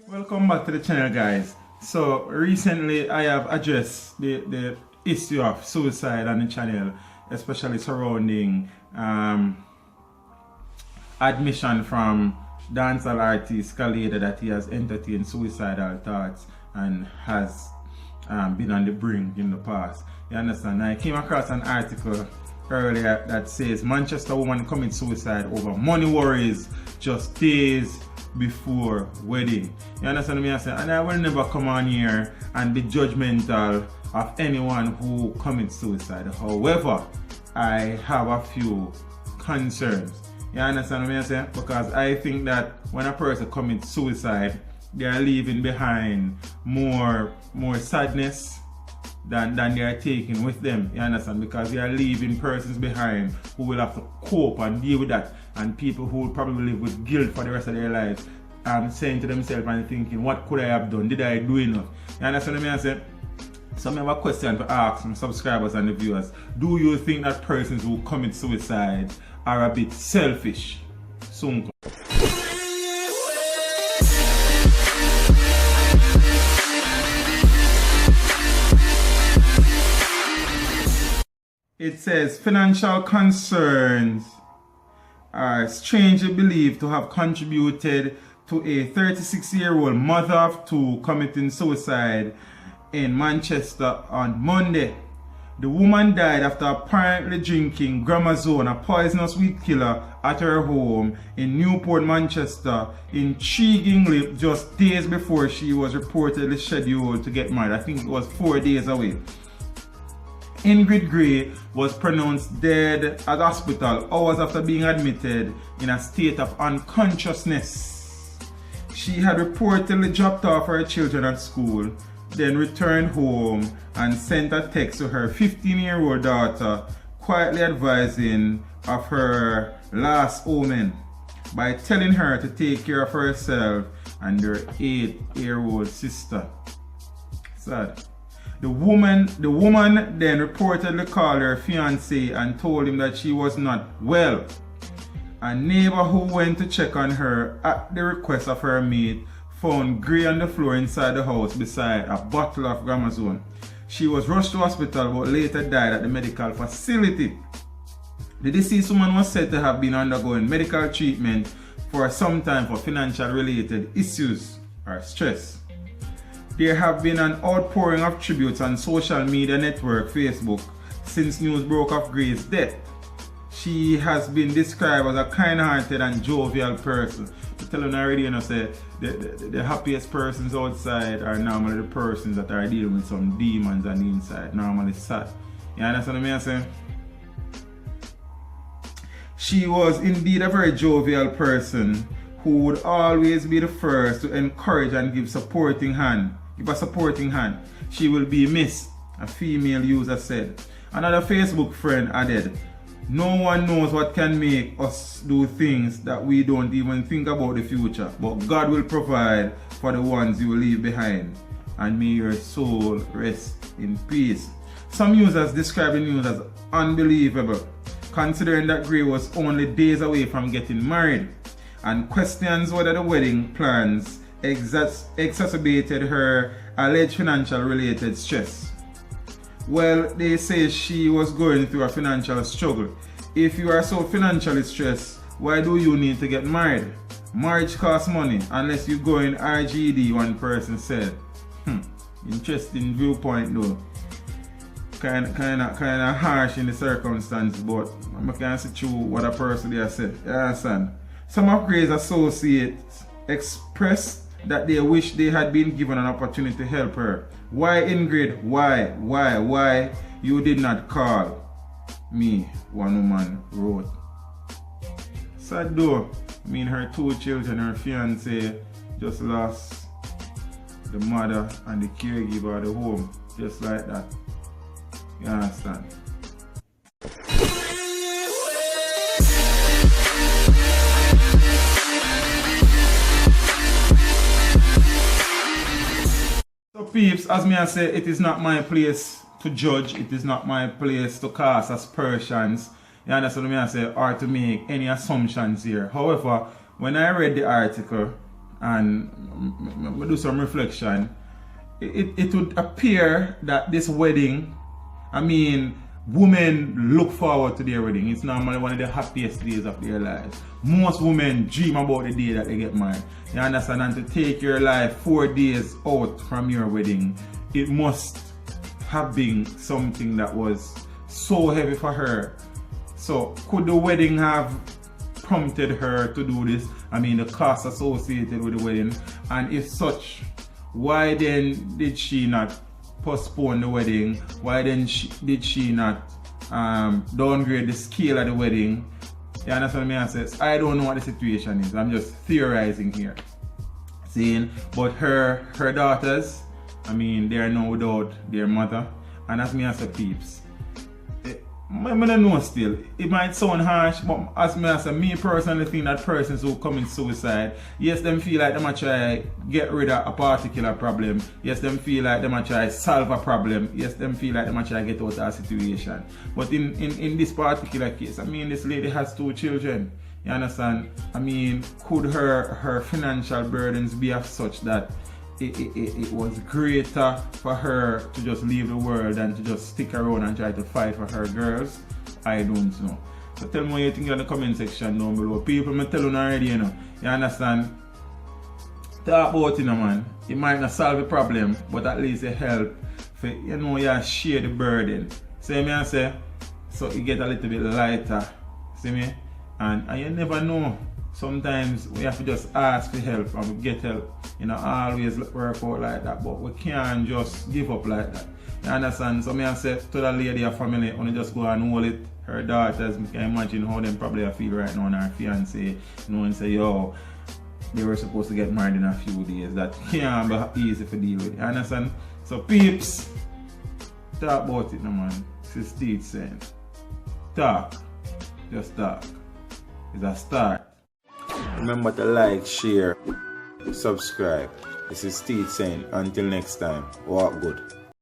Welcome back to the channel, guys. So recently I have addressed the issue of suicide on the channel, especially surrounding admission from dancehall artist Khaleda that he has entertained suicidal thoughts and has been on the brink in the past. You understand? I came across an article earlier that says Manchester woman commits suicide over money worries just days before wedding. You understand me? I say, and I will never come on here and be judgmental of anyone who commits suicide. However, I have a few concerns. You understand me? I say? Because I think that when a person commits suicide, they are leaving behind more sadness than they are taking with them. You understand? Because they are leaving persons behind who will have to cope and deal with that, and people who will probably live with guilt for the rest of their lives, saying to themselves and thinking, what could I have done? Did I do enough? You understand what I say? So I have a question to ask some subscribers and the viewers. Do you think that persons who commit suicide are a bit selfish? Soon. It says financial concerns are strangely believed to have contributed to a 36-year-old mother of two committing suicide in Manchester on Monday. The woman died after apparently drinking Gramazone, a poisonous weed killer, at her home in Newport, Manchester, intriguingly just days before she was reportedly scheduled to get married. I think it was 4 days away. Ingrid Gray was pronounced dead at hospital hours after being admitted in a state of unconsciousness. She had reportedly dropped off her children at school, then returned home and sent a text to her 15-year-old daughter, quietly advising of her last omen by telling her to take care of herself and her 8-year-old sister. Sad. The woman then reportedly called her fiancé and told him that she was not well. A neighbor who went to check on her at the request of her mate found Gray on the floor inside the house beside a bottle of Gramazone. She was rushed to hospital but later died at the medical facility. The deceased woman was said to have been undergoing medical treatment for some time for financial related issues or stress. There have been an outpouring of tributes on social media network Facebook since news broke of Gray's death. She has been described as a kind-hearted and jovial person. To tell you already, say the happiest persons outside are normally the persons that are dealing with some demons on the inside, normally sad. You understand what I say? She was indeed a very jovial person who would always be the first to encourage and give a supporting hand. She will be missed, a female user said. Another Facebook friend added, "No one knows what can make us do things that we don't even think about the future, but God will provide for the ones you will leave behind, and may your soul rest in peace." Some users describe the news as unbelievable, considering that Gray was only days away from getting married, and questions whether the wedding plans exacerbated her alleged financial related stress. Well, they say she was going through a financial struggle. If you are so financially stressed, why do you need to get married? Marriage costs money unless you go in RGD, one person said. Interesting viewpoint though. Kinda harsh in the circumstance, but I can see through what a person there said. You understand? Some of Gray's associates expressed that they wish they had been given an opportunity to help her. Why, Ingrid? Why you did not call me? One woman wrote. Sad though. I mean, her 2 children, her fiance just lost the mother and the caregiver of the home, just like that. You understand? So peeps, as me I say, it is not my place to judge, it is not my place to cast aspersions, you understand what I say, or to make any assumptions here. However, when I read the article, and I do some reflection, it would appear that this wedding, I mean, women look forward to their wedding. It's normally one of the happiest days of their lives. Most women dream about the day that they get married. You understand? And to take your life 4 days out from your wedding, it must have been something that was so heavy for her. So could the wedding have prompted her to do this? I mean, the cost associated with the wedding. And if such, why then did she not postpone the wedding? Why then did she not downgrade the scale of the wedding? You understand me? I says, I don't know what the situation is. I'm just theorizing here. Seeing, but her daughters, I mean, they are now without their mother. And as me as a peeps, I don't know still. It might sound harsh, but as me personally think that persons who commit suicide, yes, them feel like they might try get rid of a particular problem. Yes, them feel like they might try solve a problem. Yes, them feel like they might try get out of a situation. But in this particular case, I mean, this lady has 2 children. You understand? I mean, could her financial burdens be of such that it was greater for her to just leave the world than to just stick around and try to fight for her girls? I don't know. So tell me what you think in the comment section down below. People, me tell you already, you know. You understand? Talk about it, man. It might not solve the problem, but at least it help for, you know, you share the burden. See me I say? So it get a little bit lighter. See me? And you never know. Sometimes we have to just ask for help and we get help. You know, always work out like that, but we can't just give up like that. You understand? So me I say to the lady, her family, only just go and hold it. Her daughters, you can imagine how them probably feel right now, and her fiance, you know, and say, yo, they were supposed to get married in a few days. That can't be easy to deal with. You understand? So peeps, talk about it, no man. This is Steed saying, talk, just talk. It's a start. Remember to like, share, subscribe. This is Steed saying, until next time, walk good.